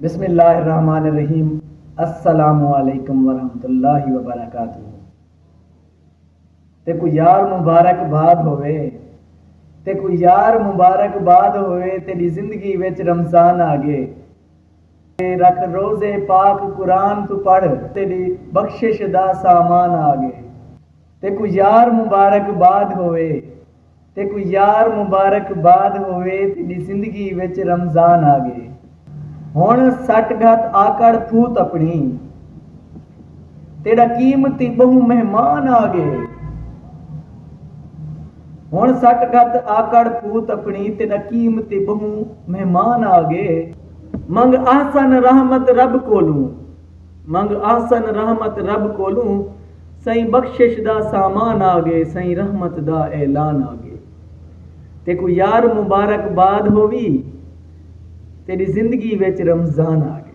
बिस्मिल्लाहिर्रहमानिर्रहीम। अस्सलामुअलैकुम वरहमतुल्लाहि वबरकातुहू। ते कोई यार मुबारकबाद होवे, ते कोई यार मुबारकबाद होवे, तेरी जिंदगी विच रमजान आ गए। रख रोजे पाक कुरान तू पढ़, तेरी बख्शिश दा सामान आ गए। ते कोई यार मुबारकबाद होवे, ते कोई यार मुबारकबाद होवे, तेरी जिंदगी विच रमजान आ गए। हुण सट घत आकड़ फूत अपनी, तेरा कीमती बहु मेहमान आ गए। हुण सट घत आकड़ फूत अपनी, तेरा कीमती बहु मेहमान आ गए। मंग आसन रहमत रब कोलू, मंग आसन रहमत रब कोलू, सही बख्शिश दा सामान आ गए, सही रहमत दा ऐलान आ गए। ते कोई यार मुबारकबाद होवी, तेरी जिंदगी विच रमजान आ गया।